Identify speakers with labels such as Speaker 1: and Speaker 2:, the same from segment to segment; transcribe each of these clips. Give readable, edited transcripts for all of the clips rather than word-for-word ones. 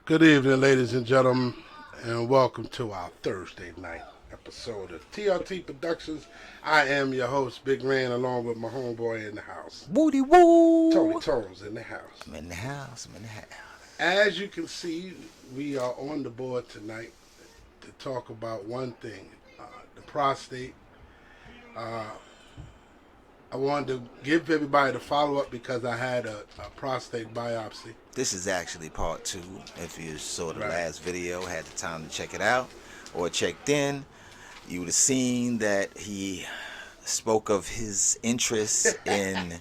Speaker 1: Good evening, ladies and gentlemen, and welcome to our Thursday night episode of TRT Productions. I am your host, Big Ran, along with my homeboy in the house,
Speaker 2: Woody
Speaker 1: Tony
Speaker 2: woo!
Speaker 1: Tones in the house.
Speaker 2: I'm in the house. I'm in the house.
Speaker 1: As you can see, we are on the board tonight to talk about one thing, the prostate. Uh, I wanted to give everybody the follow up because I had a prostate biopsy.
Speaker 2: This is actually part two. If you saw the
Speaker 1: Right.
Speaker 2: last video, had the time to check it out, or checked in, you would have seen that he spoke of his interest in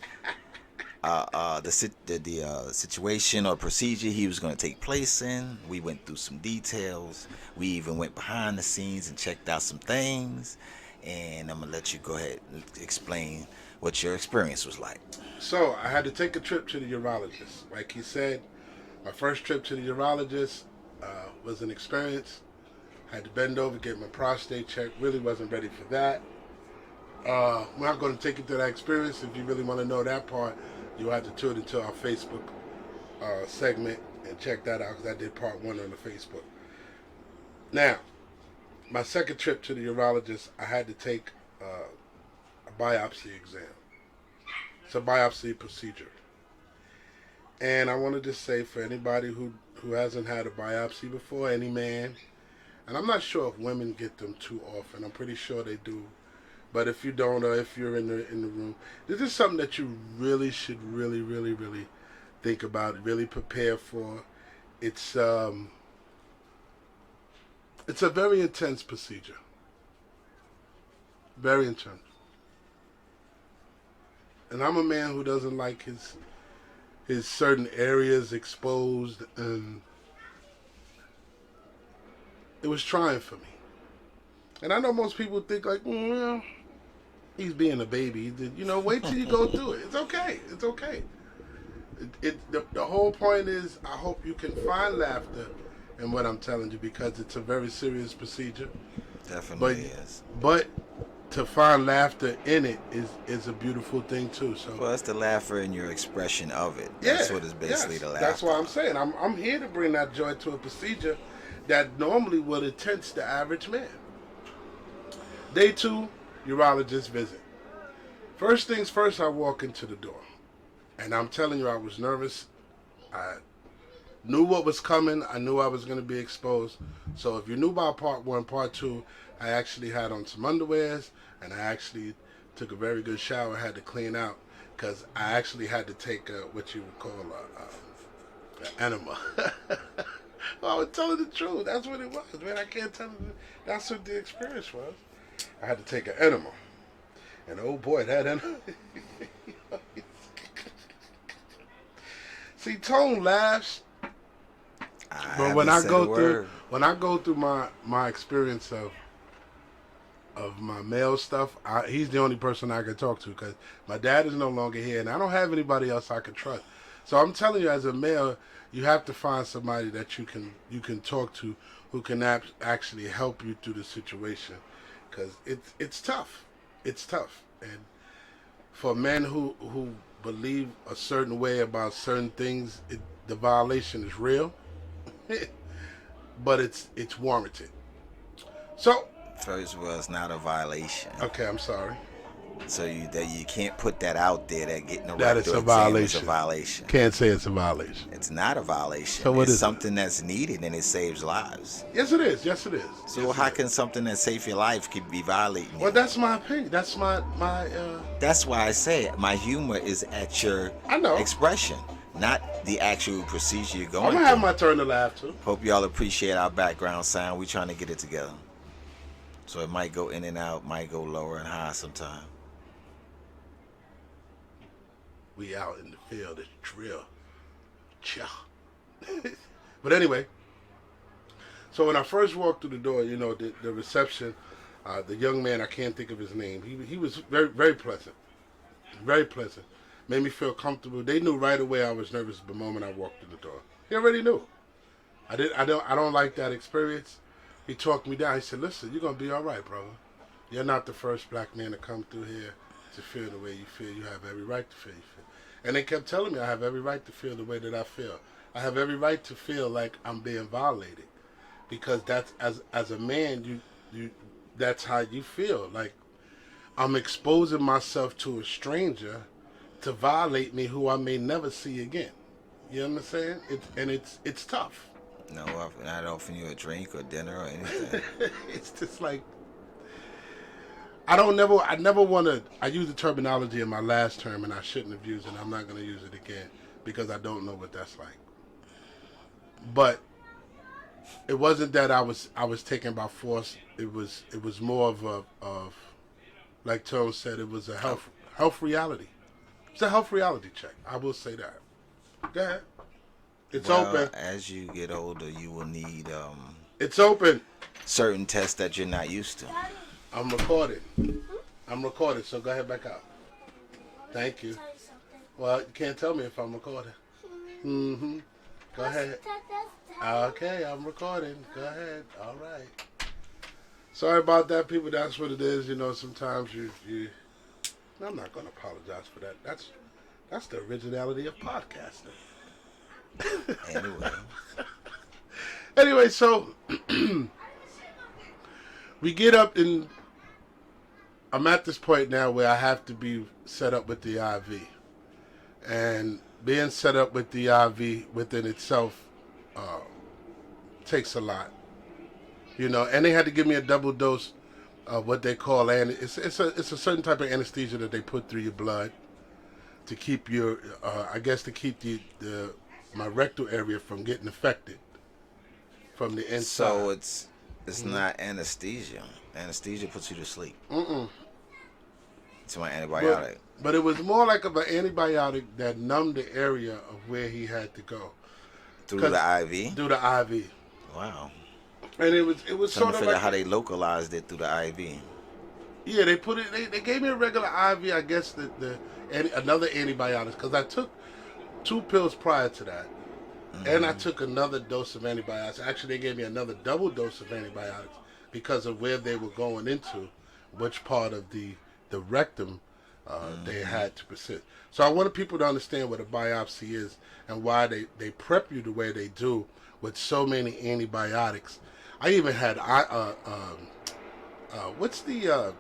Speaker 2: the situation or procedure he was going to take place in. We went through some details. We even went behind the scenes and checked out some things. And I'm gonna let you go ahead and explain what your experience was like.
Speaker 1: So I had to take a trip to the urologist. Like he said, my first trip to the urologist was an experience. I had to bend over, get my prostate checked. Really wasn't ready for that. We're not going to take you through that experience. If you really want to know that part, you'll have to tune into our Facebook segment and check that out because I did part one on the Facebook. Now, my second trip to the urologist, I had to take a biopsy exam. It's a biopsy procedure. And I wanted to say for anybody who hasn't had a biopsy before, any man, and I'm not sure if women get them too often. I'm pretty sure they do. But if you don't, or if you're in the room, this is something that you really should really think about, really prepare for. It's a very intense procedure. Very intense. And I'm a man who doesn't like his certain areas exposed, and it was trying for me. And I know most people think like, well, he's being a baby. Wait till you go through it. It's okay. It's okay. The whole point is, I hope you can find laughter in what I'm telling you because it's a very serious procedure.
Speaker 2: Definitely is.
Speaker 1: But to find laughter in it is a beautiful thing too. So
Speaker 2: Well, it's the laughter in your expression of it.
Speaker 1: yeah,
Speaker 2: That's what is basically
Speaker 1: yes,
Speaker 2: the laughter.
Speaker 1: that's why I'm saying I'm here to bring that joy to a procedure that normally would intense the average man. Day 2, urologist visit. First things first, I walk into the door. And I'm telling you, I was nervous. I knew what was coming. I knew I was going to be exposed. So if you knew about part 1, part 2, I actually had on some underwears. And I actually took a very good shower. I had to clean out. Because I actually had to take what you would call an enema. Well, I was telling the truth. That's what it was, man. I can't tell you. That's what the experience was. I had to take an enema. And oh boy, that enema. See, Tone laughs, but when I go through my experience of my male stuff, he's the only person I can talk to because my dad is no longer here, and I don't have anybody else I can trust. So I'm telling you, as a male, you have to find somebody that you can talk to who can actually help you through the situation, because it's tough. It's tough, and for men who believe a certain way about certain things, the violation is real, but it's warranted. So,
Speaker 2: First of all, it's not a violation.
Speaker 1: okay, I'm sorry.
Speaker 2: So you can't put that out there that getting a
Speaker 1: That is
Speaker 2: rectal
Speaker 1: a
Speaker 2: exam
Speaker 1: violation.
Speaker 2: is a violation.
Speaker 1: Can't say it's a violation.
Speaker 2: It's not a violation.
Speaker 1: So what
Speaker 2: it's
Speaker 1: is it?
Speaker 2: something that's needed and it saves lives.
Speaker 1: Yes, it is. Yes, it is.
Speaker 2: So
Speaker 1: Yes,
Speaker 2: how
Speaker 1: it is.
Speaker 2: can something that saves your life keep be violating you?
Speaker 1: Well, that's my opinion. That's my.
Speaker 2: That's why I say it. My humor is at your
Speaker 1: I know.
Speaker 2: expression, not the actual procedure you're going
Speaker 1: I'm gonna
Speaker 2: through.
Speaker 1: have my turn to laugh too.
Speaker 2: Hope y'all appreciate our background sound. We're trying to get it together. So it might go in and out, might go lower and high sometime.
Speaker 1: We out in the field. It's drill. Cha. But anyway, so when I first walked through the door, the reception, the young man, I can't think of his name. He was very pleasant, very pleasant. Made me feel comfortable. They knew right away I was nervous the moment I walked through the door. He already knew. I don't like that experience. He talked me down. He said, "Listen, you're gonna be all right, brother. You're not the first black man to come through here to feel the way you feel. You have every right to feel you feel." And they kept telling me I have every right to feel the way that I feel. I have every right to feel like I'm being violated because that's as a man, you that's how you feel. Like I'm exposing myself to a stranger to violate me, who I may never see again. You understand? It's tough.
Speaker 2: No, not offering you a drink or dinner or anything.
Speaker 1: It's just like I never want to. I used the terminology in my last term, and I shouldn't have used it. I'm not going to use it again because I don't know what that's like. But it wasn't that I was taken by force. It was more of like Tone said. It was a health reality. It's a health reality check. I will say that. Go ahead. It's open.
Speaker 2: As you get older, you will need
Speaker 1: It's open.
Speaker 2: certain tests that you're not used to.
Speaker 1: I'm recording. I'm recording, so go ahead back out. Thank you. Well, you can't tell me if I'm recording. Mm-hmm. Go ahead. Okay, I'm recording. Go ahead. All right. Sorry about that, people. That's what it is. You know, sometimes you I'm not going to apologize for that. That's the originality of podcasting. Anyway, so we get up and I'm at this point now where I have to be set up with the IV. And being set up with the IV within itself takes a lot. You know, and they had to give me a double dose of what they call, and it's a certain type of anesthesia that they put through your blood to keep your, I guess to keep my rectal area from getting affected from the inside.
Speaker 2: So it's not anesthesia. Anesthesia puts you to sleep. It's my antibiotic.
Speaker 1: But it was more like of an antibiotic that numbed the area of where he had to go.
Speaker 2: Through the IV?
Speaker 1: Through the IV.
Speaker 2: Wow.
Speaker 1: And it was
Speaker 2: Trying
Speaker 1: sort
Speaker 2: to
Speaker 1: of
Speaker 2: figure
Speaker 1: like
Speaker 2: out how they localized it through the IV.
Speaker 1: Yeah, they put it. They gave me a regular IV. I guess another antibiotics because I took 2 pills prior to that, and I took another dose of antibiotics. Actually, they gave me another double dose of antibiotics because of where they were going into, which part of the rectum they had to persist. So I wanted people to understand what a biopsy is and why they prep you the way they do with so many antibiotics. I even had what's the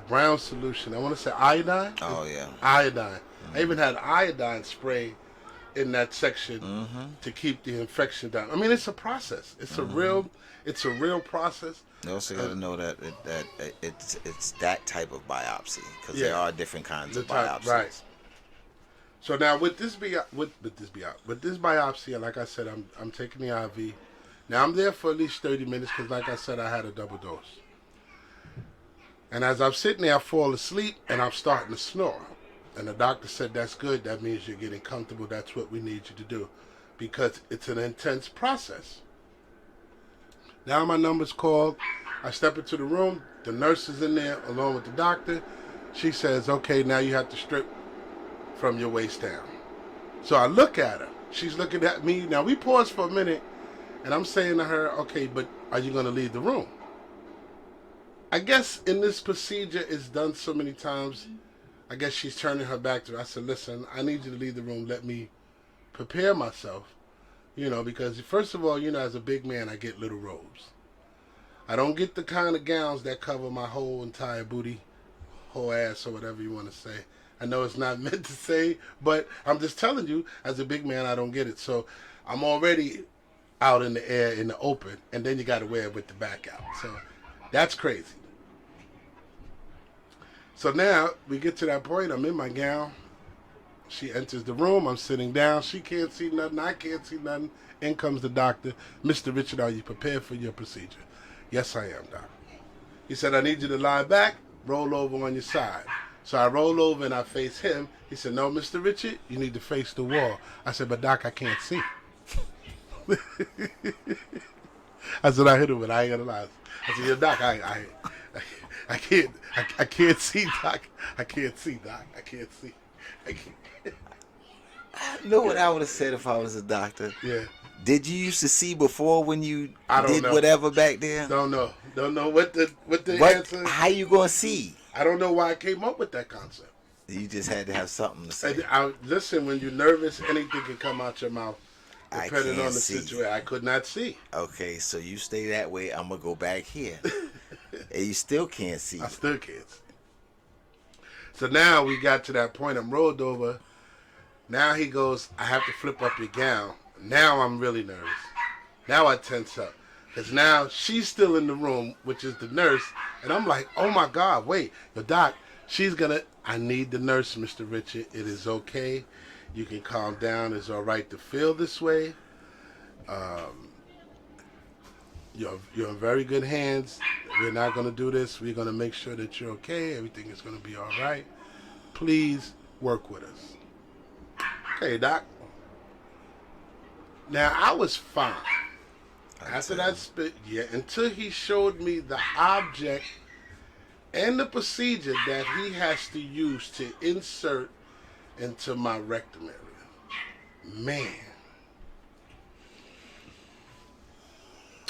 Speaker 1: brown solution? I want to say iodine.
Speaker 2: Oh yeah,
Speaker 1: iodine. I even had iodine spray in that section to keep the infection down. I mean, it's a process. It's a real process.
Speaker 2: You also got to know that it's that type of biopsy because there are different kinds of biopsies.
Speaker 1: Right. So now with this biopsy, like I said, I'm taking the IV. Now I'm there for at least 30 minutes because, like I said, I had a double dose. And as I'm sitting there, I fall asleep and I'm starting to snore. And the doctor said, "That's good. That means you're getting comfortable. That's what we need you to do, because it's an intense process." Now my number's called. I step into the room. The nurse is in there along with the doctor. She says, "Okay, now you have to strip from your waist down." So I look at her. She's looking at me. Now we pause for a minute, and I'm saying to her, "Okay, but are you going to leave the room?" I guess in this procedure, it's done so many times, I guess she's turning her back to her. I said, "Listen, I need you to leave the room. Let me prepare myself." You know, because first of all, you know, as a big man, I get little robes. I don't get the kind of gowns that cover my whole entire booty, whole ass, or whatever you want to say. I know it's not meant to say, but I'm just telling you, as a big man, I don't get it. So I'm already out in the air, in the open, and then you got to wear it with the back out. So that's crazy. So now we get to that point. I'm in my gown. She enters the room. I'm sitting down. She can't see nothing. I can't see nothing. In comes the doctor. "Mr. Richard, are you prepared for your procedure?" "Yes, I am, doc." He said, "I need you to lie back, roll over on your side." So I roll over and I face him. He said, "No, Mr. Richard, you need to face the wall." I said, "But doc, I can't see." I said, I hit him, but I ain't gonna lie. I said, "Yeah, doc, I can't see, doc. I can't see, doc. I can't see. I can't."
Speaker 2: You know what I would have said if I was a doctor?
Speaker 1: Yeah.
Speaker 2: Did you used to see before when you did
Speaker 1: know.
Speaker 2: whatever back there?
Speaker 1: Don't know what the answer.
Speaker 2: How you gonna see?
Speaker 1: I don't know why I came up with that concept.
Speaker 2: You just had to have something to say.
Speaker 1: And listen, when you're nervous, anything can come out your mouth,
Speaker 2: I
Speaker 1: depending
Speaker 2: can't
Speaker 1: on the
Speaker 2: see.
Speaker 1: situation. I could not see.
Speaker 2: Okay, so you stay that way. I'm gonna go back here, and you still can't see.
Speaker 1: I still can't see. So now we got to that point. I'm rolled over. Now he goes, I have to flip up your gown. Now I'm really nervous. Now I tense up. Because now she's still in the room, which is the nurse. And I'm like, oh my God, wait. The doc, I need the nurse, Mr. Richard. It is okay. You can calm down. It's all right to feel this way. You're in very good hands. We're not going to do this. We're going to make sure that you're okay. Everything is going to be all right. Please work with us. Okay, doc. Now, I was fine. After that spit, until he showed me the object and the procedure that he has to use to insert into my rectum area. Man.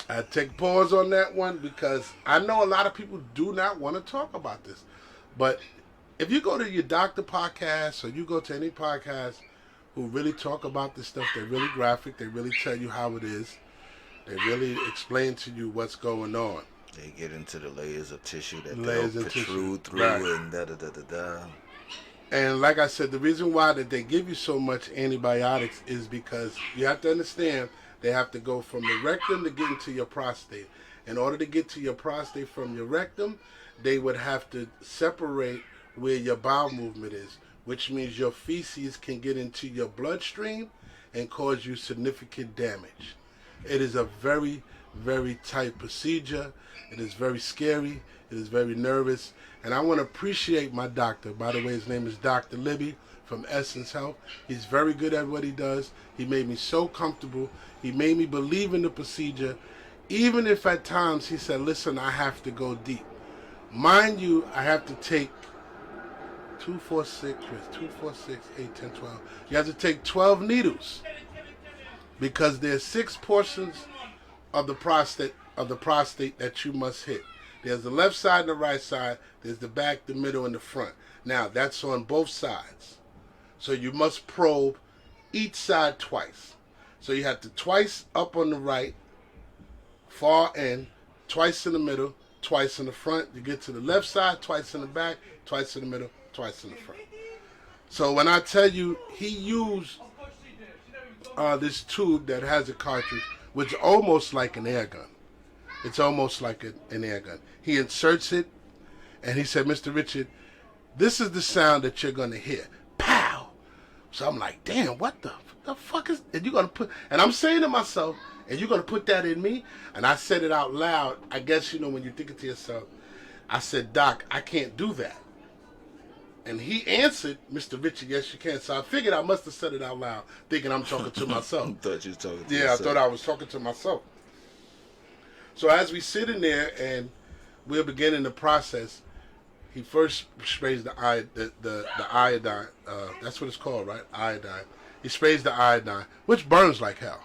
Speaker 1: I take pause on that one because I know a lot of people do not want to talk about this. But if you go to your doctor podcast or you go to any podcast who really talk about this stuff, they're really graphic, they really tell you how it is. They really explain to you what's going on.
Speaker 2: They get into the layers of tissue that
Speaker 1: Layers
Speaker 2: they'll
Speaker 1: of
Speaker 2: protrude
Speaker 1: tissue.
Speaker 2: through
Speaker 1: Right.
Speaker 2: and da-da-da-da-da.
Speaker 1: And like I said, the reason why that they give you so much antibiotics is because you have to understand they have to go from the rectum to get into your prostate. In order to get to your prostate from your rectum, they would have to separate where your bowel movement is, which means your feces can get into your bloodstream and cause you significant damage. It is a very, very tight procedure. It is very scary. It is very nervous. And I want to appreciate my doctor. By the way, his name is Dr. Libby from Essence Health. He's very good at what he does. He made me so comfortable. He made me believe in the procedure. Even if at times he said, listen, I have to go deep. Mind you, I have to take 2, 4, 6, 8, 10, 12. You have to take 12 needles. Because there's 6 portions of the prostate that you must hit. There's the left side and the right side. There's the back, the middle, and the front. Now, that's on both sides. So you must probe each side twice. So you have to twice up on the right, far end, twice in the middle, twice in the front. You get to the left side, twice in the back, twice in the middle, twice in the front. So when I tell you, he used this tube that has a cartridge, which is almost like an air gun. It's almost like an air gun. He inserts it, and he said, Mr. Richard, this is the sound that you're going to hear. Pow! So I'm like, damn, what the fuck is... And you're going to put... And I'm saying to myself, and you're going to put that in me? And I said it out loud. I guess, when you think it to yourself, I said, Doc, I can't do that. And he answered, Mr. Richard, yes, you can. So I figured I must have said it out loud, thinking I'm talking to myself.
Speaker 2: Thought you were talking to
Speaker 1: Yeah,
Speaker 2: yourself.
Speaker 1: I thought I was talking to myself. So as we sit in there and we're beginning the process, he first sprays the iodine. That's what it's called, right? Iodine. He sprays the iodine, which burns like hell.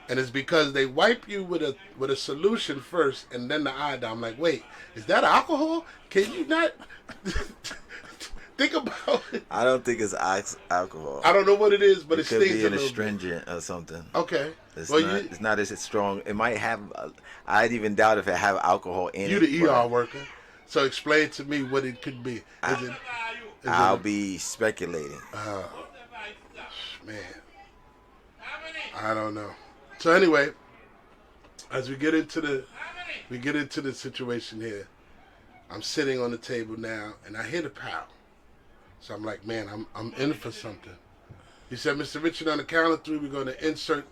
Speaker 1: And it's because they wipe you with a solution first and then the iodine. I'm like, wait, is that alcohol? Can you not think about it?
Speaker 2: I don't think it's alcohol.
Speaker 1: I don't know what it is, but it
Speaker 2: could
Speaker 1: stings
Speaker 2: be
Speaker 1: a
Speaker 2: an
Speaker 1: little
Speaker 2: astringent or something.
Speaker 1: bit. Okay.
Speaker 2: It's not as strong. It might have. I'd even doubt if it have alcohol in
Speaker 1: You
Speaker 2: it.
Speaker 1: the ER worker, so explain to me what it could be.
Speaker 2: I'll be speculating.
Speaker 1: Man, I don't know. So anyway, as we get into the situation here, I'm sitting on the table now, and I hear the pow. So I'm like, man, I'm in for something. He said, Mr. Richard, on the count of 3, we're going to insert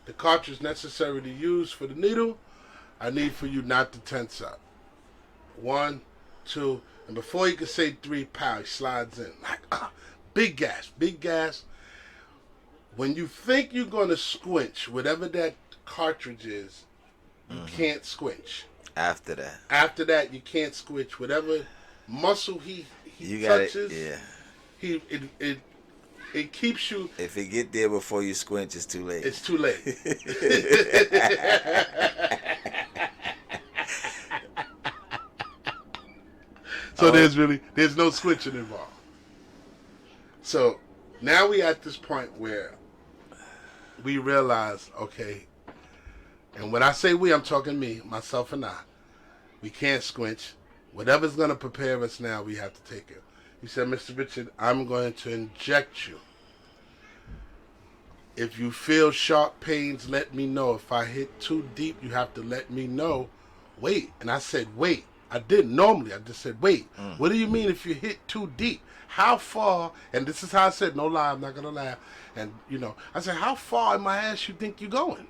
Speaker 1: the cartridge necessary to use for the needle. I need for you not to tense up. 1, 2, and before he could say 3, pow, he slides in. Like, big gas, big gas. When you think you're going to squinch, whatever that cartridge is, you can't squinch.
Speaker 2: After that.
Speaker 1: After that, you can't squinch. Whatever muscle he
Speaker 2: You got
Speaker 1: touches,
Speaker 2: it. Yeah.
Speaker 1: It keeps you.
Speaker 2: If it get there before you squinch, it's too late.
Speaker 1: It's too late. So
Speaker 2: Oh.
Speaker 1: there's no switching involved. So now we at this point where we realize, okay, and when I say we, I'm talking me, myself and I. We can't squinch. Whatever's going to prepare us now, we have to take it. He said, Mr. Richard, I'm going to inject you. If you feel sharp pains, let me know. If I hit too deep, you have to let me know. Wait. And I said, wait. I didn't normally. I just said, wait. What do you mean if you hit too deep? How far? And this is how I said, no lie, I'm not going to laugh. And, I said, how far in my ass you think you're going?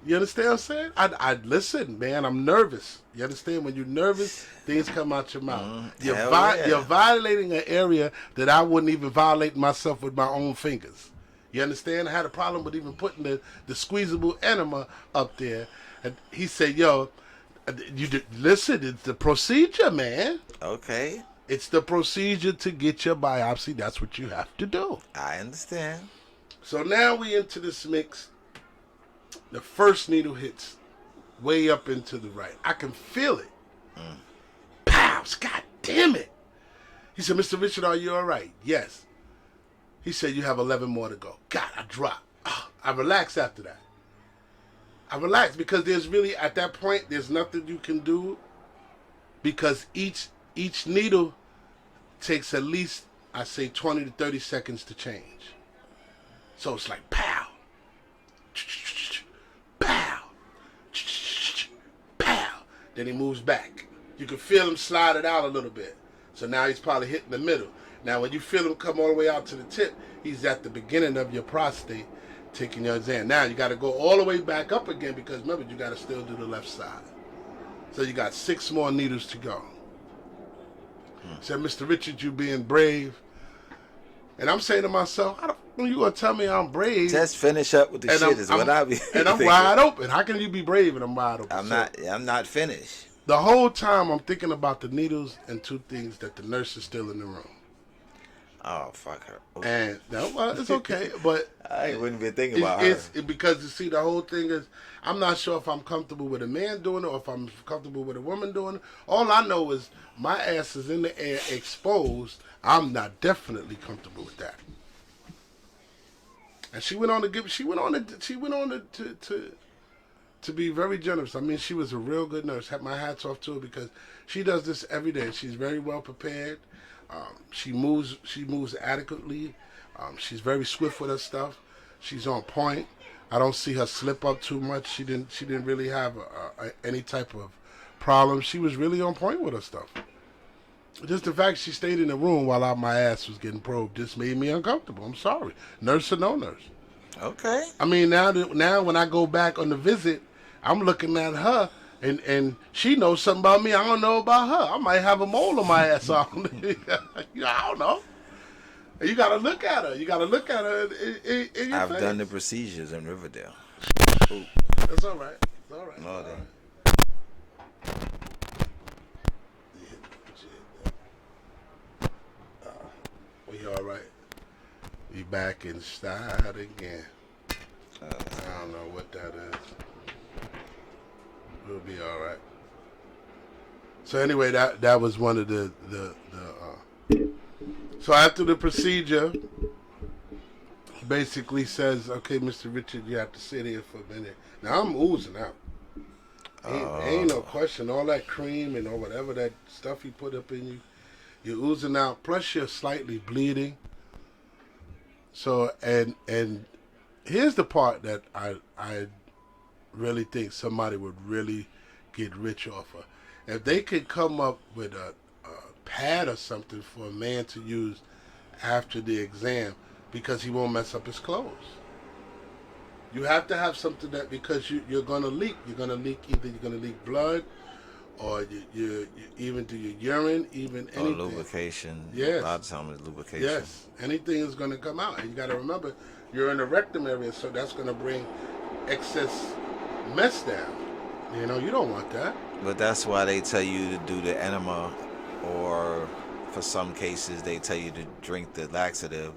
Speaker 1: You understand what I'm saying? I listen, man. I'm nervous. You understand? When you're nervous, things come out your mouth. You're violating an area that I wouldn't even violate myself with my own fingers. You understand? I had a problem with even putting the squeezable enema up there. And he said, yo, listen, it's the procedure, man.
Speaker 2: Okay.
Speaker 1: It's the procedure to get your biopsy. That's what you have to do.
Speaker 2: I understand.
Speaker 1: So now we into this mix. The first needle hits way up into the right. I can feel it. Pow! God damn it. He said, Mr. Richard, are you all right? Yes. He said, you have 11 more to go. God, I dropped. I relaxed after that. I relaxed because there's really, at that point, there's nothing you can do because each needle takes at least, I say, 20 to 30 seconds to change. So it's like, pow. Pow. Pow. Then he moves back. You can feel him slide it out a little bit. So now he's probably hitting the middle. Now when you feel him come all the way out to the tip, he's at the beginning of your prostate taking your exam. Now you got to go all the way back up again because remember, you got to still do the left side. So you got 6 more needles to go. Said, Mr. Richard, you being brave. And I'm saying to myself, how the fuck you going to tell me I'm brave?
Speaker 2: Just finish up with the shit is what I be
Speaker 1: And I'm
Speaker 2: thinking.
Speaker 1: wide open. How can you be brave and I'm wide open?
Speaker 2: I'm not finished.
Speaker 1: The whole time I'm thinking about the needles and 2 things that the nurse is still in the room.
Speaker 2: Oh, fuck her.
Speaker 1: And well, it's okay, but
Speaker 2: I wouldn't be thinking about her.
Speaker 1: Because you see, the whole thing is, I'm not sure if I'm comfortable with a man doing it or if I'm comfortable with a woman doing it. All I know is my ass is in the air, exposed. I'm not definitely comfortable with that. And she went on to be very generous. I mean, she was a real good nurse. Had my hats off to her because she does this every day. She's very well prepared. She moves adequately. She's very swift with her stuff. She's on point. I don't see her slip up too much. She didn't really have any type of problem. She was really on point with her stuff. Just the fact she stayed in the room while my ass was getting probed just made me uncomfortable. I'm sorry, nurse or no nurse.
Speaker 2: Okay.
Speaker 1: I mean, now when I go back on the visit, I'm looking at her. And she knows something about me I don't know about her. I might have a mole on my ass. I don't know. You got to look at her. You got to look at her in your
Speaker 2: I've
Speaker 1: face.
Speaker 2: done the procedures in Riverdale. Ooh.
Speaker 1: That's all right. It's all right.
Speaker 2: No, then.
Speaker 1: We all right. We back in style again. I don't know what that is. We'll be all right. So anyway, that was one of the so after the procedure, he basically says, okay, Mr. Richard, you have to sit here for a minute. Now I'm oozing out. Ain't no question. All that cream and all whatever that stuff he put up in you, you're oozing out. Plus you're slightly bleeding. So and here's the part that I really think somebody would really get rich off of. If they could come up with a pad or something for a man to use after the exam because he won't mess up his clothes. You have to have something that, because you're going to leak. You're going to leak, either you're going to leak blood or you even do your urine, even anything.
Speaker 2: Or lubrication.
Speaker 1: Yes.
Speaker 2: A lot of times it's lubrication.
Speaker 1: Yes. Anything is going to come out. And you got to remember, you're in the rectum area, so that's going to bring excess mess down. You know, you don't want that.
Speaker 2: But that's why they tell you to do the enema, or for some cases they tell you to drink the laxative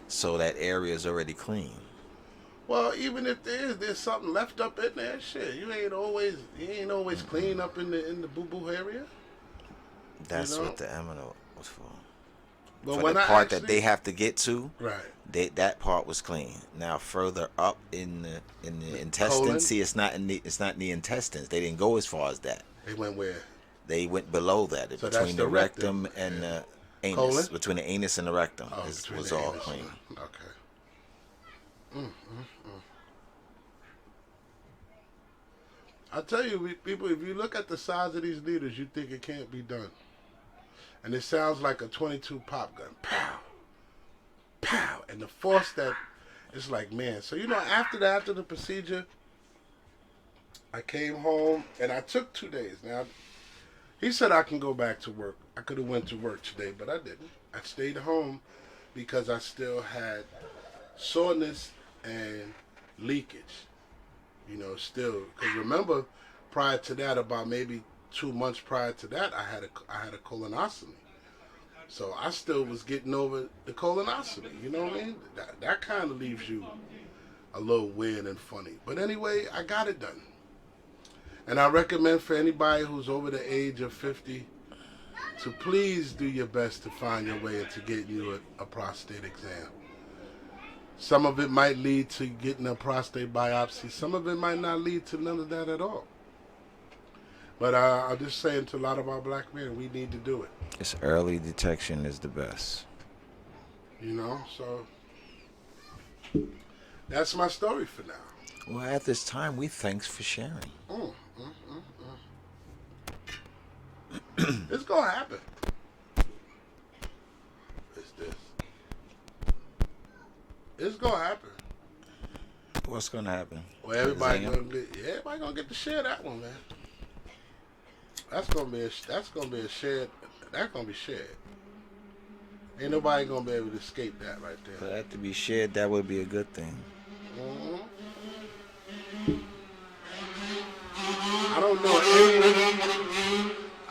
Speaker 2: so that area is already clean.
Speaker 1: Well, even if there's something left up in there, shit, you ain't always clean up in the boo boo area.
Speaker 2: That's
Speaker 1: You know,
Speaker 2: what the eminent was for.
Speaker 1: but
Speaker 2: For the
Speaker 1: when I
Speaker 2: part that
Speaker 1: actually
Speaker 2: they have to get to,
Speaker 1: right
Speaker 2: that part was clean. Now further up in the
Speaker 1: the
Speaker 2: intestines,
Speaker 1: colon,
Speaker 2: see, it's not in the intestines. They didn't go as far as that.
Speaker 1: they went where?
Speaker 2: They went below that,
Speaker 1: So that's
Speaker 2: between the
Speaker 1: the rectum
Speaker 2: rectum and
Speaker 1: and
Speaker 2: the
Speaker 1: colon.
Speaker 2: anus. Between the anus and the rectum
Speaker 1: Oh, between
Speaker 2: was
Speaker 1: the
Speaker 2: all
Speaker 1: anus and
Speaker 2: clean.
Speaker 1: the, okay. Mm, mm, mm. I tell you, people, if you look at the size of these needles, you think it can't be done. And it sounds like a 22 pop gun. Pow, pow. And the force that, it's like, man. So, after the procedure, I came home and I took 2 days. Now, he said I can go back to work. I could have went to work today, but I didn't. I stayed home because I still had soreness and leakage. Still. Because remember, prior to that, about maybe 2 months prior to that, I had a colonoscopy. So I still was getting over the colonoscopy. You know what I mean? That kind of leaves you a little weird and funny. But anyway, I got it done. And I recommend for anybody who's over the age of 50 to please do your best to find your way into getting you a prostate exam. Some of it might lead to getting a prostate biopsy. Some of it might not lead to none of that at all. But I'm just saying to a lot of our black men, we need to do it.
Speaker 2: It's early detection is the best.
Speaker 1: So that's my story for now.
Speaker 2: Well, at this time, we thanks for sharing.
Speaker 1: Mm, mm, mm, mm. It's gonna happen. It's this. It's gonna happen.
Speaker 2: What's gonna happen?
Speaker 1: Well, everybody gonna get to share that one, man. That's gonna be a shared. That's gonna be shared. Ain't nobody gonna be able to escape that right there.
Speaker 2: For that to be shared, that would be a good thing.
Speaker 1: Mm-hmm. I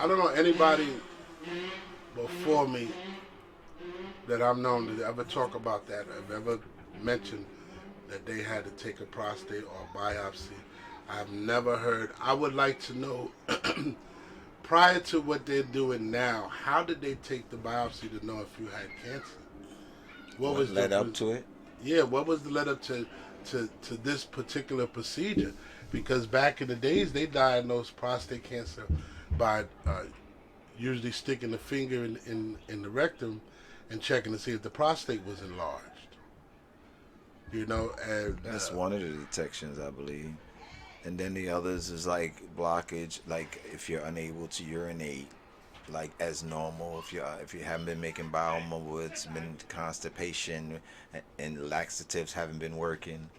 Speaker 1: don't know anybody before me that I've known to ever talk about that, have ever mentioned that they had to take a prostate or a biopsy. I've never heard. I would like to know, prior to what they're doing now, how did they take the biopsy to know if you had cancer?
Speaker 2: What was led up to it?
Speaker 1: Yeah, what was the led up to this particular procedure? Because back in the days, they diagnosed prostate cancer by usually sticking the finger in the rectum and checking to see if the prostate was enlarged. And
Speaker 2: That's one of the detections, I believe. And then the others is like blockage, like if you're unable to urinate, like as normal, if you haven't been making bowel movements, been constipation, and laxatives haven't been working,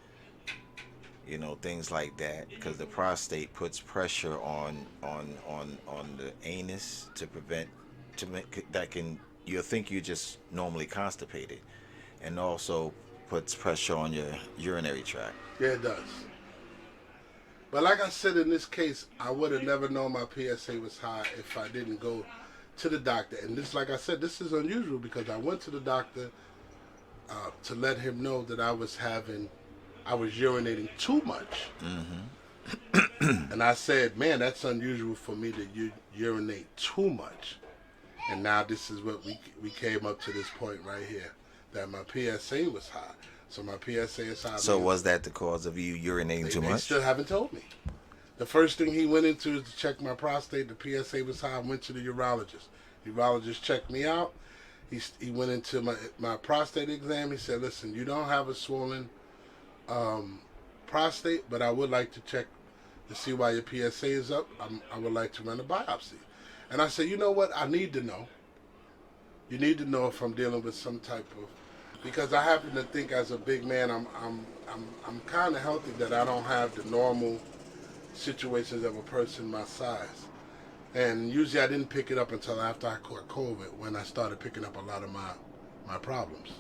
Speaker 2: things like that. Because the prostate puts pressure on the anus to make that can you'll think you're just normally constipated, and also puts pressure on your urinary tract.
Speaker 1: Yeah, it does. But like I said, in this case, I would have never known my PSA was high if I didn't go to the doctor. And this, like I said, this is unusual because I went to the doctor to let him know that I was urinating too much.
Speaker 2: Mm-hmm.
Speaker 1: And I said, man, that's unusual for me to urinate too much. And now this is what we came up to this point right here, that my PSA was high. So my PSA is high.
Speaker 2: So was that the cause of you urinating too much?
Speaker 1: They still haven't told me. The first thing he went into is to check my prostate. The PSA was high. I went to the urologist. The urologist checked me out. He went into my prostate exam. He said, listen, you don't have a swollen prostate, but I would like to check to see why your PSA is up. I would like to run a biopsy. And I said, you know what? I need to know. You need to know if I'm dealing with some type of, because I happen to think as a big man, I'm kind of healthy, that I don't have the normal situations of a person my size. And usually I didn't pick it up until after I caught COVID, when I started picking up a lot of my problems.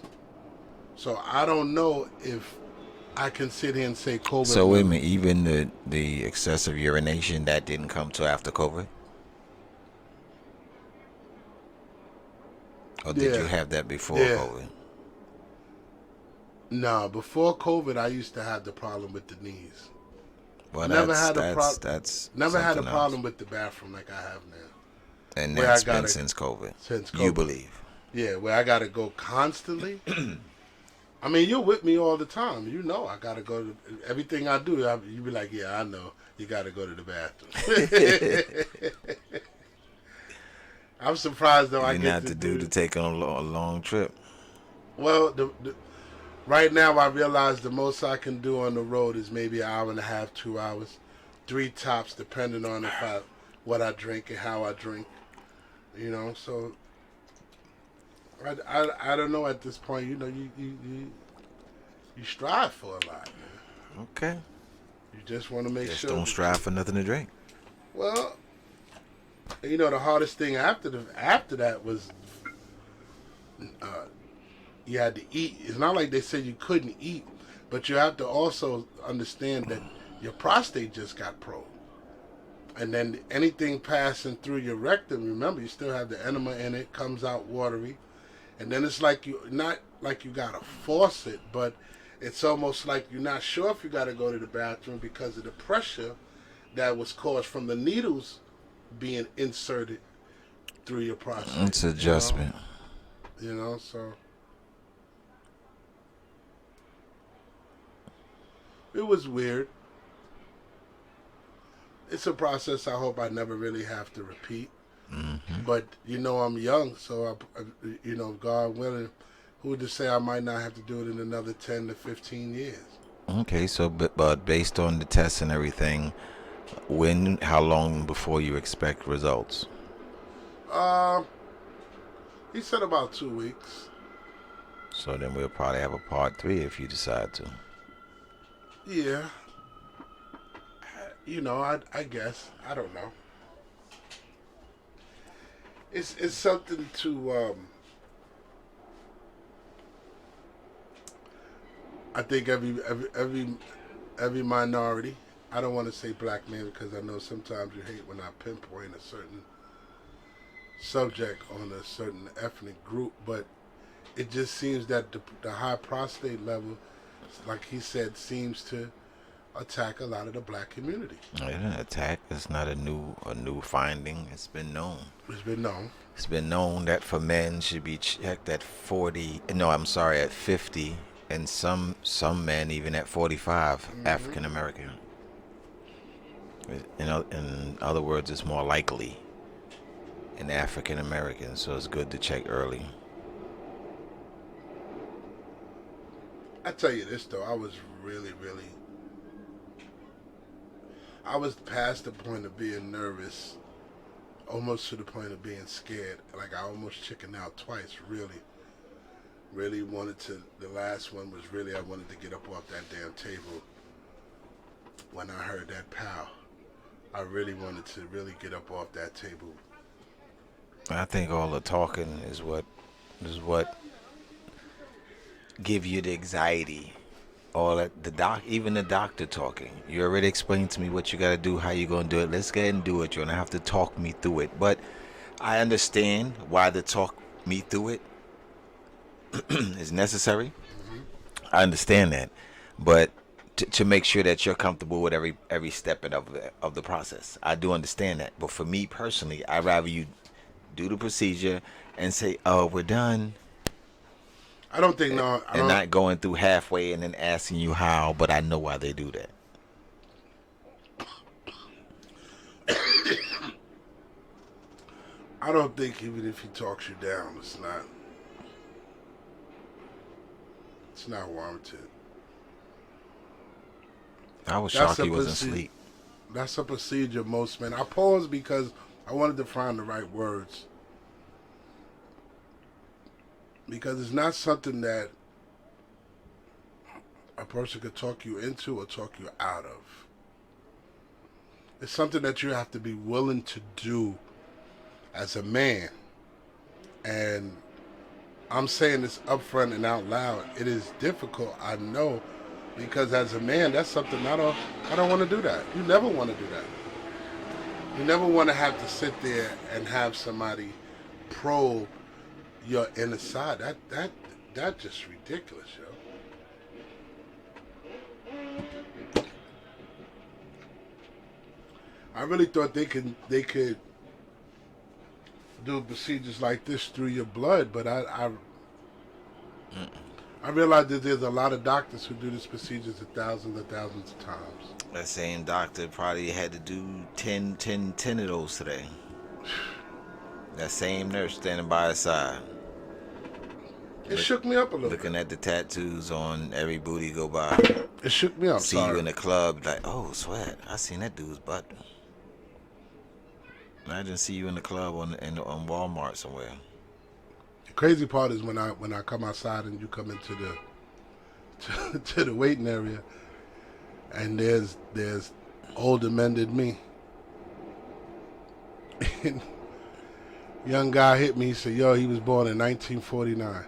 Speaker 1: So I don't know if I can sit here and say COVID.
Speaker 2: So wait a minute, even the excessive urination, that didn't come till after COVID? Or did you have that before COVID?
Speaker 1: No, before COVID, I used to have the problem with the knees.
Speaker 2: Well,
Speaker 1: never had
Speaker 2: a problem with the bathroom
Speaker 1: like I have now.
Speaker 2: And
Speaker 1: where I
Speaker 2: that's been
Speaker 1: gotta
Speaker 2: since COVID.
Speaker 1: since
Speaker 2: You
Speaker 1: COVID.
Speaker 2: believe?
Speaker 1: Yeah, where I gotta go constantly. I mean, you're with me all the time. You know, I gotta go to everything I do. You be like, yeah, I know. You gotta go to the bathroom. I'm surprised though. I
Speaker 2: You're
Speaker 1: get
Speaker 2: not
Speaker 1: to
Speaker 2: the dude to
Speaker 1: do.
Speaker 2: take on a long trip.
Speaker 1: Well, right now I realize the most I can do on the road is maybe an hour and a half, 2 hours, three tops, depending on if I what I drink and how I drink. You know, so I don't know at this point. You know, you strive for a lot, man.
Speaker 2: Okay.
Speaker 1: You just want to make
Speaker 2: Just
Speaker 1: sure
Speaker 2: don't
Speaker 1: that
Speaker 2: strive for nothing to drink.
Speaker 1: well, you know, the hardest thing after that was uh, you had to eat. It's not like they said you couldn't eat, but you have to also understand that your prostate just got probed. And then anything passing through your rectum, remember, you still have the enema in it, comes out watery. And then it's like you, not like you got to force it, but it's almost like you're not sure if you got to go to the bathroom because of the pressure that was caused from the needles being inserted through your prostate.
Speaker 2: It's adjustment.
Speaker 1: So it was weird. It's a process I hope I never really have to repeat.
Speaker 2: Mm-hmm.
Speaker 1: But I'm young, so God willing, who would just say I might not have to do it in another 10 to 15 years?
Speaker 2: Okay, so but based on the tests and everything, how long before you expect results?
Speaker 1: Uh, he said about 2 weeks.
Speaker 2: So then we'll probably have a part 3 if you decide to.
Speaker 1: Yeah. I guess. I don't know. It's something to I think every minority. I don't want to say black man because I know sometimes you hate when I pinpoint a certain subject on a certain ethnic group, but it just seems that the high prostate level, like he said, seems to attack a lot of the black community.
Speaker 2: It didn't attack. It's not a new finding. It's been known.
Speaker 1: It's been known.
Speaker 2: It's been known that for men should be checked at 40. No, I'm sorry, at 50, and some men even at 45.
Speaker 1: Mm-hmm.
Speaker 2: African American. In other words, it's more likely in African Americans, so it's good to check early.
Speaker 1: I tell you this though, I was I was past the point of being nervous, almost to the point of being scared. Like I almost chickened out twice. Really wanted to. The last one was really I wanted to get up off that damn table when I heard that pow. I really wanted to really get up off that table.
Speaker 2: I think all the talking is what give you the anxiety. All that even the doctor talking. You already explained to me what you got to do, how you gonna do it. Let's go ahead and do it. You're gonna have to talk me through it. But I understand why the talk me through it is necessary.
Speaker 1: Mm-hmm.
Speaker 2: I understand that, but to make sure that you're comfortable with every step of the process, I do understand that. But for me personally, I'd rather you do the procedure and say, "Oh, we're done."
Speaker 1: I don't think
Speaker 2: And not going through halfway and then asking you how, but I know why they do that.
Speaker 1: I don't think even if he talks you down, it's not warranted.
Speaker 2: I was shocked he wasn't asleep.
Speaker 1: That's a procedure most men. I paused because I wanted to find the right words. Because it's not something that a person could talk you into or talk you out of. It's something that you have to be willing to do as a man. And I'm saying this upfront and out loud. It is difficult, I know, because as a man, that's something I don't want to do that. You never want to do that. You never want to have to sit there and have somebody probe your inner side. That's just ridiculous, yo. I really thought they could do procedures like this through your blood, but I realize that there's a lot of doctors who do these procedures thousands of times.
Speaker 2: That same doctor probably had to do 10 of those today. That same nurse standing by his side.
Speaker 1: It shook me up a little
Speaker 2: Looking
Speaker 1: bit.
Speaker 2: at the tattoos on every booty go by.
Speaker 1: It shook me up.
Speaker 2: See you in the club, like, oh, sweat. I seen that dude's butt. Imagine see you in the club on Walmart somewhere.
Speaker 1: The crazy part is when I come outside and you come into the to the waiting area, and there's older men than me. And young guy hit me. He said, "Yo, he was born in 1949,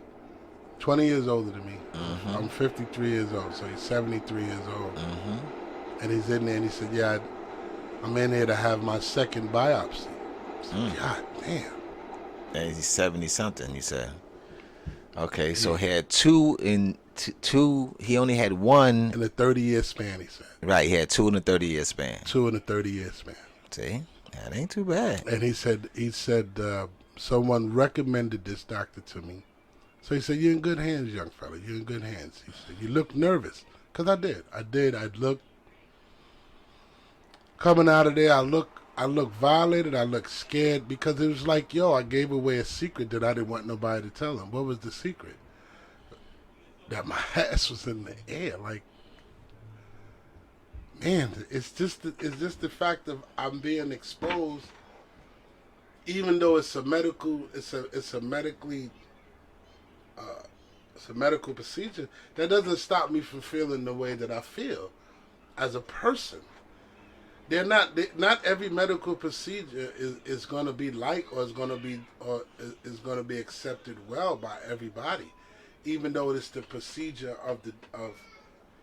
Speaker 1: 20 years older than me.
Speaker 2: Mm-hmm.
Speaker 1: I'm 53 years old, so he's 73 years old."
Speaker 2: Mm-hmm.
Speaker 1: And he's in there, and he said, "Yeah, I'm in here to have my second biopsy." I said, God damn.
Speaker 2: And he's 70 something. You said. Okay, so he had two. He only had one
Speaker 1: in a 30-year span. He said.
Speaker 2: Right, he had 2 in a 30-year span.
Speaker 1: 2 in a 30-year span.
Speaker 2: See, that ain't too bad.
Speaker 1: And he said someone recommended this doctor to me. So he said, "You're in good hands, young fella. You're in good hands." He said, "You look nervous." Because I did. I looked. Coming out of there, I looked violated. I looked scared because it was like, yo, I gave away a secret that I didn't want nobody to tell them. What was the secret? That my ass was in the air. Like, man, it's just the fact of I'm being exposed, even though it's a medical procedure. That doesn't stop me from feeling the way that I feel as a person. Not every medical procedure is going to be is going to be accepted well by everybody, even though it's the procedure of.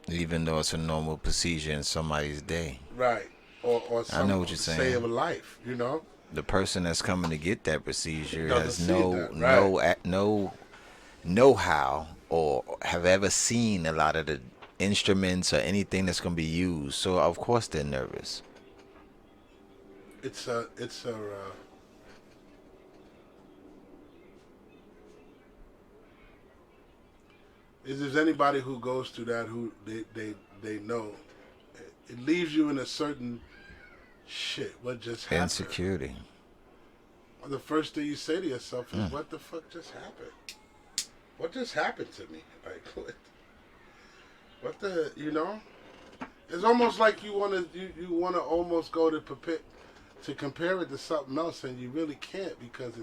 Speaker 2: Even though it's a normal procedure in somebody's day.
Speaker 1: Right. Or
Speaker 2: I know what you're saying.
Speaker 1: Save a life, you know?
Speaker 2: The person that's coming to get that procedure has no know-how or have ever seen a lot of the instruments or anything that's going to be used. So, of course, they're nervous.
Speaker 1: Is there anybody who goes through that who they know it leaves you in a certain shit? What just happened?
Speaker 2: Insecurity.
Speaker 1: Well, the first thing you say to yourself is, "What the fuck just happened? What just happened to me? Like what the you know?" It's almost like you wanna almost go to compare it to something else, and you really can't because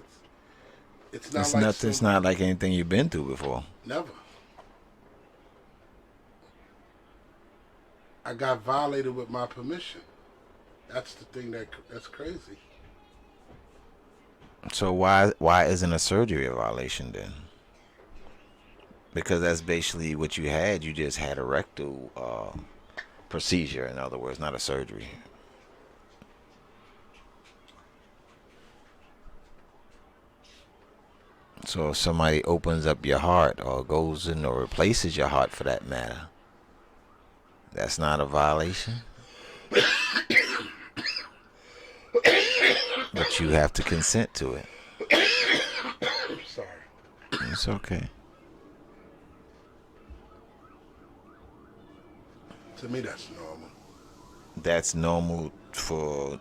Speaker 1: it's not
Speaker 2: it's not like anything you've been through before.
Speaker 1: Never. I got violated with my permission. That's the thing that's crazy.
Speaker 2: So why isn't a surgery a violation then? Because that's basically what you had. You just had a rectal procedure, in other words, not a surgery. So if somebody opens up your heart or goes in or replaces your heart for that matter, that's not a violation? But you have to consent to it.
Speaker 1: Sorry.
Speaker 2: It's okay.
Speaker 1: To me, that's normal.
Speaker 2: That's normal to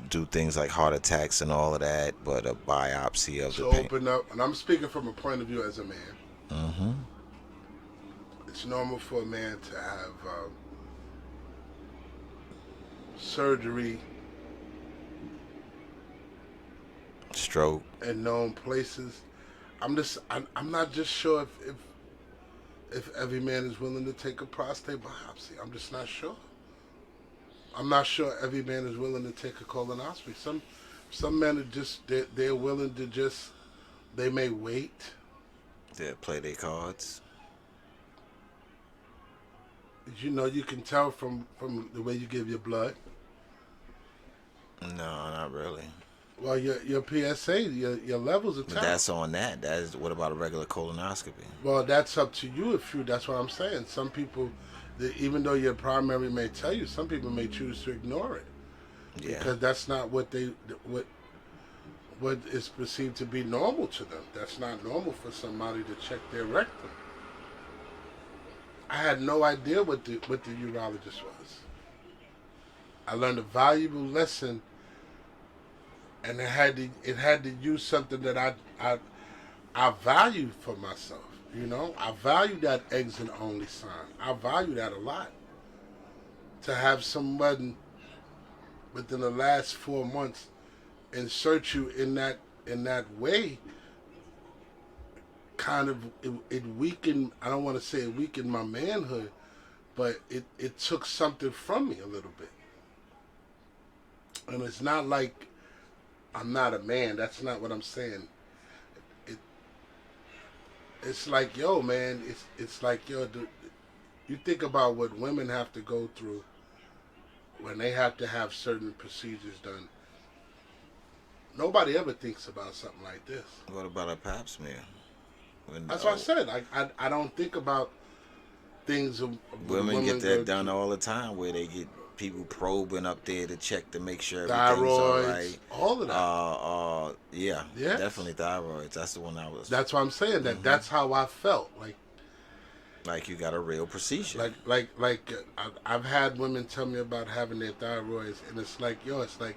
Speaker 2: do things like heart attacks and all of that, but a biopsy of the pain.
Speaker 1: Open up, and I'm speaking from a point of view as a man.
Speaker 2: Mm-hmm.
Speaker 1: It's normal for a man to have surgery,
Speaker 2: stroke,
Speaker 1: in known places. I'm not just sure if every man is willing to take a prostate biopsy. I'm just not sure. I'm not sure every man is willing to take a colonoscopy. Some men are just they're willing to just they may wait.
Speaker 2: They'll play their cards.
Speaker 1: You know, you can tell from the way you give your blood.
Speaker 2: No, not really.
Speaker 1: Well, your PSA, your levels are
Speaker 2: But that's on that. What about a regular colonoscopy?
Speaker 1: Well, that's up to you. That's what I'm saying. Some people, even though your primary may tell you, some people may choose to ignore it.
Speaker 2: Yeah.
Speaker 1: Because that's not what what is perceived to be normal to them. That's not normal for somebody to check their rectum. I had no idea what the urologist was. I learned a valuable lesson, and it had to use something that I value for myself. You know, I value that eggs and only sign. I value that a lot. To have someone within the last 4 months insert you in that way, kind of it weakened. I don't want to say it weakened my manhood, but it took something from me a little bit. And it's not like I'm not a man. That's not what I'm saying. It's like, yo, man. It's like, yo. You think about what women have to go through when they have to have certain procedures done. Nobody ever thinks about something like this.
Speaker 2: What about a pap smear?
Speaker 1: That's what I said. I don't think about things.
Speaker 2: Women get that done all the time, where they get people probing up there to check to make sure everything's all right.
Speaker 1: All of that.
Speaker 2: Yeah,
Speaker 1: yes.
Speaker 2: Definitely thyroids. That's the one I was.
Speaker 1: That's what I'm saying. That's how I felt.
Speaker 2: Like you got a real procedure.
Speaker 1: I've had women tell me about having their thyroids, and it's like, yo, it's like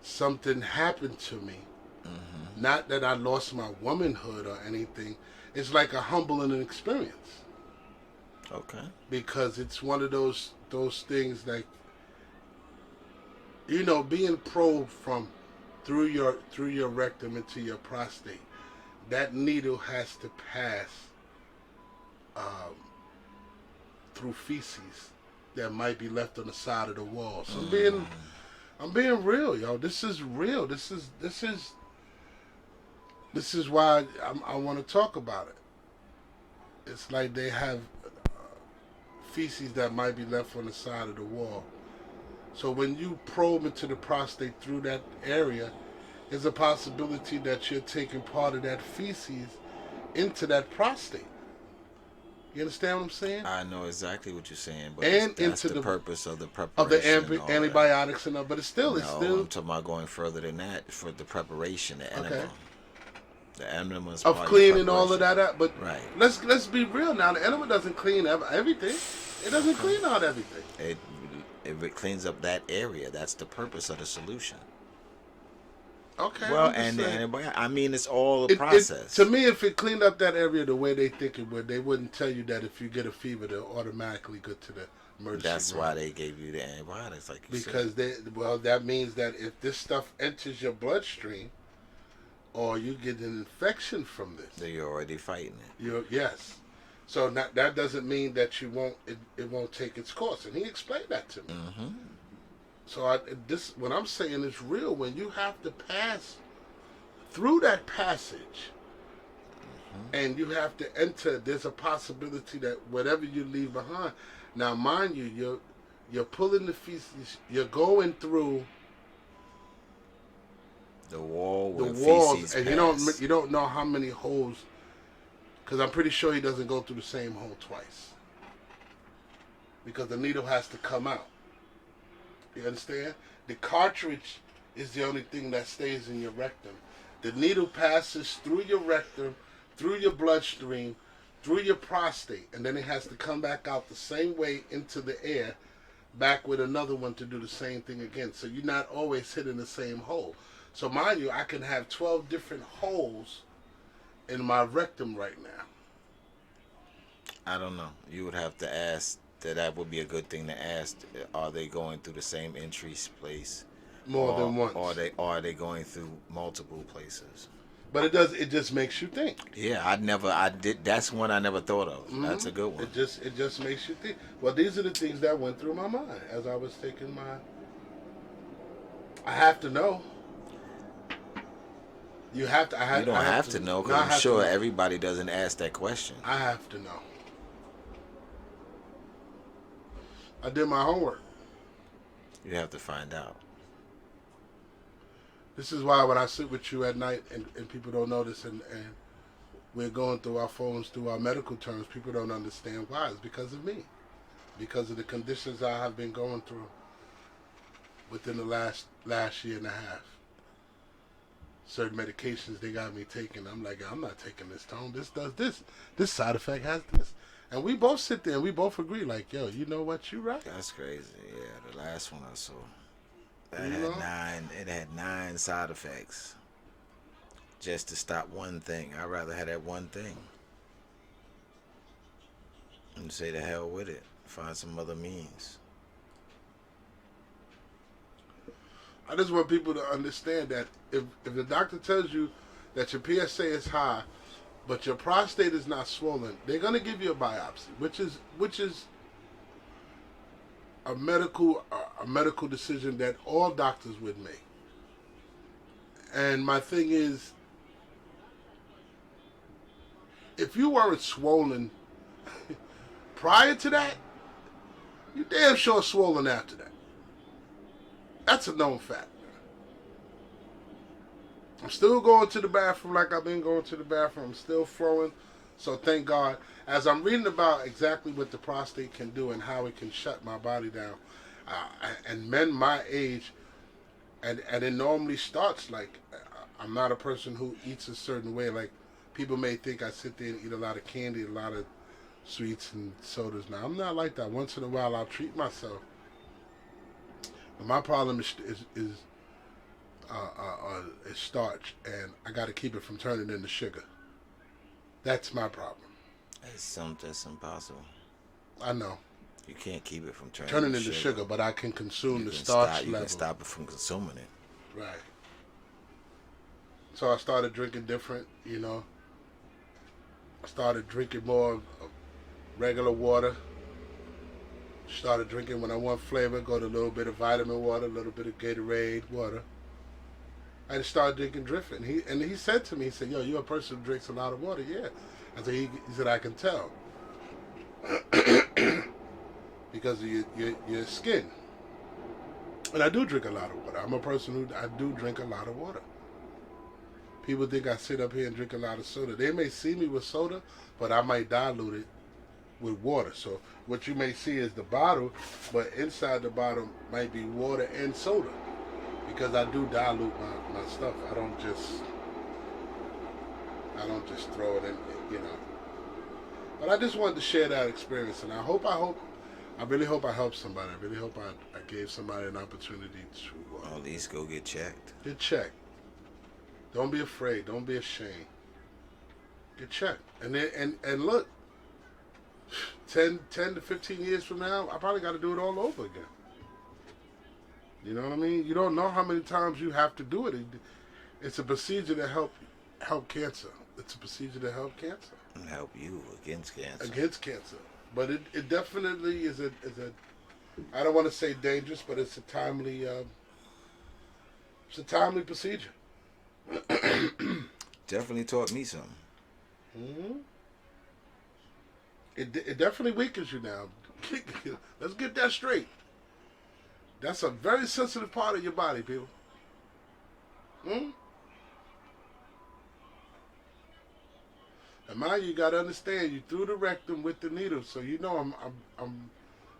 Speaker 1: something happened to me. Mm-hmm. Not that I lost my womanhood or anything. It's like a humbling experience.
Speaker 2: Okay.
Speaker 1: Because it's one of those things like, you know, being probed through your rectum into your prostate. That needle has to pass through feces that might be left on the side of the wall. So I'm being real, yo. This is real. This is why I want to talk about it. It's like they have feces that might be left on the side of the wall. So when you probe into the prostate through that area, there's a possibility that you're taking part of that feces into that prostate. You understand what I'm saying?
Speaker 2: I know exactly what you're saying, but
Speaker 1: and
Speaker 2: that's
Speaker 1: into
Speaker 2: the purpose of the
Speaker 1: of the
Speaker 2: preparation.
Speaker 1: antibiotics and all. But it's still.
Speaker 2: I'm talking about going further than that for the preparation, the enema.
Speaker 1: Okay.
Speaker 2: The enema is
Speaker 1: of
Speaker 2: part
Speaker 1: cleaning
Speaker 2: of
Speaker 1: all of that up. But
Speaker 2: right.
Speaker 1: let's be real now. The enema doesn't clean everything. It doesn't clean out everything.
Speaker 2: It cleans up that area. That's the purpose of the solution.
Speaker 1: Okay.
Speaker 2: Well, and the antibiotic. I mean, it's all a process.
Speaker 1: To me, if it cleaned up that area the way they think it would, they wouldn't tell you that if you get a fever, they'll automatically go to the emergency room.
Speaker 2: That's why they gave you the antibiotics, like you
Speaker 1: said. Because that means that if this stuff enters your bloodstream, or you get an infection from this,
Speaker 2: so you're already fighting it.
Speaker 1: Yes. So that doesn't mean that you won't. It won't take its course, and he explained that to me.
Speaker 2: Mm-hmm.
Speaker 1: So what I'm saying is real. When you have to pass through that passage, and you have to enter, there's a possibility that whatever you leave behind. Now, mind you, you're pulling the feces. You're going through
Speaker 2: the wall.
Speaker 1: The walls, and you don't know how many holes. Because I'm pretty sure he doesn't go through the same hole twice. Because the needle has to come out. You understand? The cartridge is the only thing that stays in your rectum. The needle passes through your rectum, through your bloodstream, through your prostate, and then it has to come back out the same way into the air, back with another one to do the same thing again. So you're not always hitting the same hole. So mind you, I can have 12 different holes in my rectum right now.
Speaker 2: I don't know. You would have to ask. That would be a good thing to ask. Are they going through the same entry place
Speaker 1: more than once?
Speaker 2: Or are they going through multiple places?
Speaker 1: But it just makes you think.
Speaker 2: Yeah, I did. That's one I never thought of. Mm-hmm. That's a good one.
Speaker 1: It just makes you think. Well, these are the things that went through my mind as I was taking my. I have to know. You have to.
Speaker 2: You don't have to know, because I'm sure everybody doesn't ask that question.
Speaker 1: I have to know. I did my homework.
Speaker 2: You have to find out.
Speaker 1: This is why when I sit with you at night and people don't notice and we're going through our phones, through our medical terms, people don't understand why. It's because of me. Because of the conditions I have been going through within the last year and a half. certain medications they got me taking. I'm like, I'm not taking this, Tone. This does this. This side effect has this. And we both sit there and we both agree, like, yo, you know what, you right.
Speaker 2: That's crazy. Yeah, the last one I saw, that
Speaker 1: You
Speaker 2: had
Speaker 1: know?
Speaker 2: 9. It had 9 side effects just to stop one thing. I'd rather have that one thing and say the hell with it. Find some other means.
Speaker 1: I just want people to understand that if the doctor tells you that your PSA is high, but your prostate is not swollen, they're gonna give you a biopsy, which is a medical decision that all doctors would make. And my thing is, if you weren't swollen prior to that, you damn sure swollen after that. That's a known fact. I'm still going to the bathroom like I've been going to the bathroom. I'm still flowing. So thank God. As I'm reading about exactly what the prostate can do and how it can shut my body down, and men my age, and it normally starts like, I'm not a person who eats a certain way. Like, people may think I sit there and eat a lot of candy, a lot of sweets and sodas. Now, I'm not like that. Once in a while, I'll treat myself. But my problem is starch, and I got to keep it from turning into sugar. That's my problem.
Speaker 2: That's impossible.
Speaker 1: I know.
Speaker 2: You can't keep it from
Speaker 1: Turning into sugar, but I can consume the starch level.
Speaker 2: You can stop it from consuming it.
Speaker 1: Right. So I started drinking different, you know. I started drinking more of regular water. Started drinking when I want flavor, go to a little bit of vitamin water, a little bit of Gatorade water. I just started drinking different. He said to me, he said, yo, you're a person who drinks a lot of water. Yeah. I said, he said, I can tell. Because of your skin. And I do drink a lot of water. I'm a person who, I do drink a lot of water. People think I sit up here and drink a lot of soda. They may see me with soda, but I might dilute it with water. So what you may see is the bottle, but inside the bottle might be water and soda. Because I do dilute my stuff. I don't just throw it in, you know. But I just wanted to share that experience, and I really hope I helped somebody. I really hope I gave somebody an opportunity to
Speaker 2: at least go get checked.
Speaker 1: Get checked. Don't be afraid. Don't be ashamed. Get checked. And then, and look, 10 to 15 years from now, I probably got to do it all over again. You know what I mean? You don't know how many times you have to do it. It's a procedure to help cancer. It's a procedure to help cancer.
Speaker 2: And help you against cancer.
Speaker 1: Against cancer. But it definitely is a I don't want to say dangerous, but it's a timely procedure.
Speaker 2: Definitely taught me something.
Speaker 1: Mm-hmm. It definitely weakens you now. Let's get that straight. That's a very sensitive part of your body, people. Hmm? And mind you gotta understand, you threw the rectum with the needle, so you know I'm.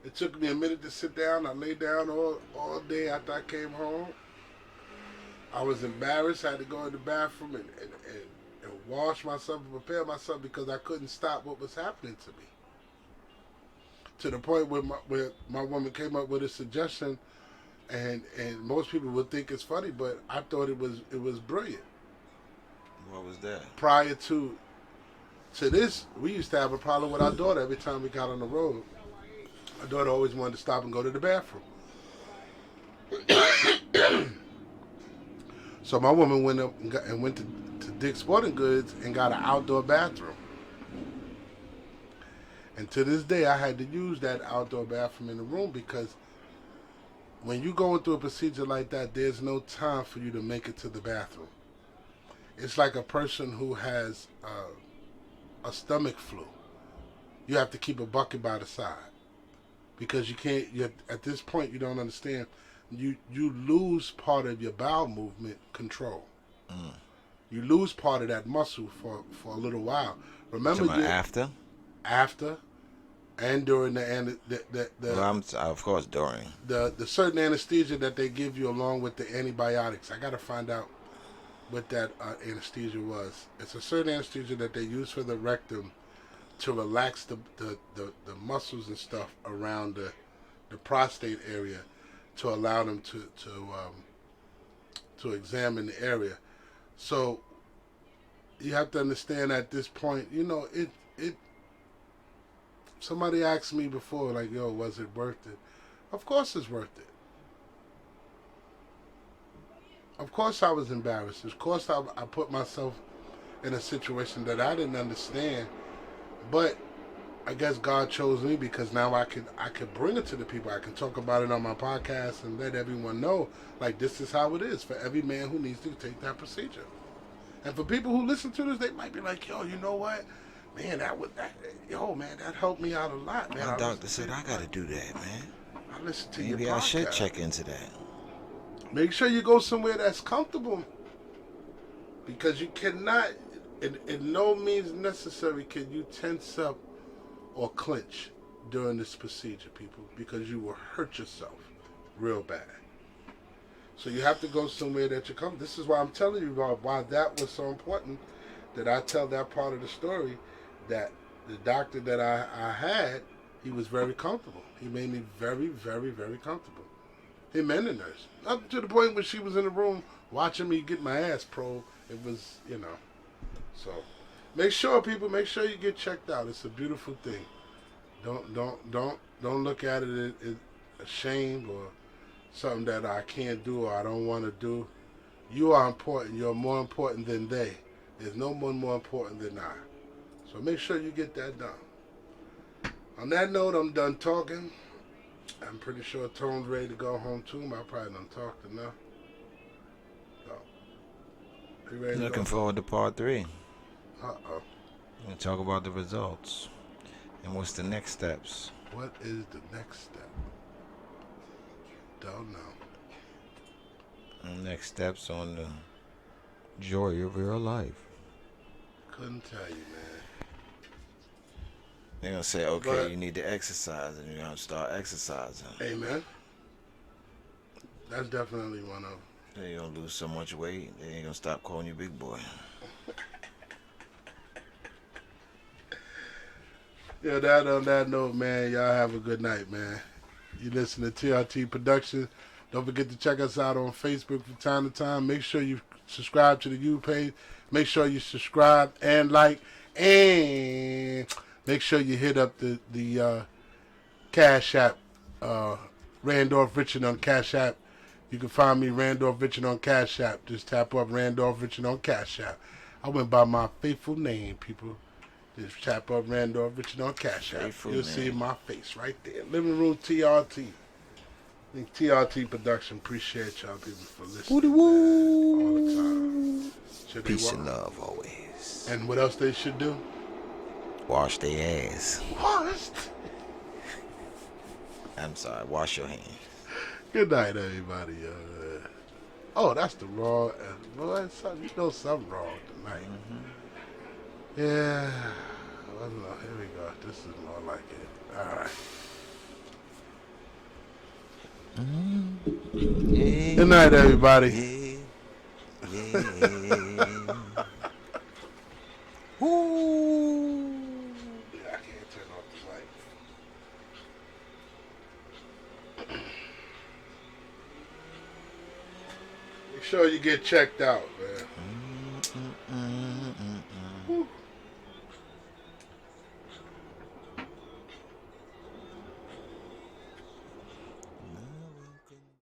Speaker 1: It took me a minute to sit down. I lay down all day after I came home. I was embarrassed. I had to go in the bathroom and wash myself and prepare myself because I couldn't stop what was happening to me. To the point where my woman came up with a suggestion, and most people would think it's funny, but I thought it was brilliant.
Speaker 2: What was that?
Speaker 1: Prior to this, we used to have a problem with our daughter every time we got on the road. Our daughter always wanted to stop and go to the bathroom. So my woman went up and went to Dick's Sporting Goods and got an outdoor bathroom. And to this day, I had to use that outdoor bathroom in the room because when you go through a procedure like that, there's no time for you to make it to the bathroom. It's like a person who has a stomach flu. You have to keep a bucket by the side because you can't. At this point, you don't understand. You lose part of your bowel movement control. Mm. You lose part of that muscle for a little while. Remember, after, and during
Speaker 2: of course during
Speaker 1: the certain anesthesia that they give you along with the antibiotics. I got to find out what that anesthesia was. It's a certain anesthesia that they use for the rectum to relax the muscles and stuff around the prostate area to allow them to examine the area. So you have to understand at this point, you know, it somebody asked me before, like, yo, was it worth it? Of course it's worth it. Of course I was embarrassed. Of course I put myself in a situation that I didn't understand. But I guess God chose me because now I could bring it to the people. I can talk about it on my podcast and let everyone know, like, this is how it is for every man who needs to take that procedure. And for people who listen to this, they might be like, yo, you know what? Man, that helped me out a lot, man.
Speaker 2: My doctor said I got to do that, man.
Speaker 1: I listen to your podcast.
Speaker 2: Maybe I should check into that.
Speaker 1: Make sure you go somewhere that's comfortable. Because you cannot, in no means necessary, can you tense up or clench during this procedure, people. Because you will hurt yourself real bad. So you have to go somewhere that you come. This is why I'm telling you about why that was so important, that I tell that part of the story, that the doctor that I had, he was very comfortable. He made me very, very, very comfortable. Him and the nurse. Up to the point when she was in the room watching me get my ass probed. It was, you know. So make sure, people, make sure you get checked out. It's a beautiful thing. Don't look at it as ashamed or something that I can't do or I don't want to do. You are important. You're more important than they. There's no one more important than I. So make sure you get that done. On that note, I'm done talking. I'm pretty sure Tone's ready to go home too. I probably done talked enough. So, you ready to
Speaker 2: Looking
Speaker 1: go?
Speaker 2: forward to part 3.
Speaker 1: Uh-oh.
Speaker 2: We'll talk about the results and what's the next steps.
Speaker 1: What is the next step? Don't know.
Speaker 2: The next steps on the joy of your life.
Speaker 1: Couldn't tell you, man.
Speaker 2: They're going to say, okay,
Speaker 1: But-
Speaker 2: you need to exercise, and you're going to start exercising.
Speaker 1: Amen. That's definitely one of them.
Speaker 2: Then you're going to lose so much weight, they ain't going to stop calling you big boy.
Speaker 1: Yeah, that on that note, man, y'all have a good night, man. You listen to TRT Productions. Don't forget to check us out on Facebook from time to time. Make sure you subscribe to the YouTube page. Make sure you subscribe and like, and make sure you hit up the Cash App, Randolph Richard on Cash App. You can find me, Randolph Richard, on Cash App. Just tap up Randolph Richard on Cash App. I went by my faithful name, people. Just tap up Randolph Richard on Cash App.
Speaker 2: Faithful
Speaker 1: You'll
Speaker 2: name.
Speaker 1: see my face right there. Living Room TRT. I think TRT Production. Appreciate y'all people for listening, man, all the time. Should they
Speaker 2: Peace and
Speaker 1: wa-
Speaker 2: love always.
Speaker 1: And what else they should do?
Speaker 2: Wash their ass.
Speaker 1: What?
Speaker 2: I'm sorry, wash your hands.
Speaker 1: Good night, everybody. Oh, that's the wrong. Boy, you know something wrong tonight. Yeah. Well, no, here we go. This is more like it. All right.
Speaker 2: Yeah.
Speaker 1: Good night, everybody.
Speaker 2: Yeah. Yeah. Woo.
Speaker 1: Yeah, I can't turn off the light. Make sure you get checked out, man.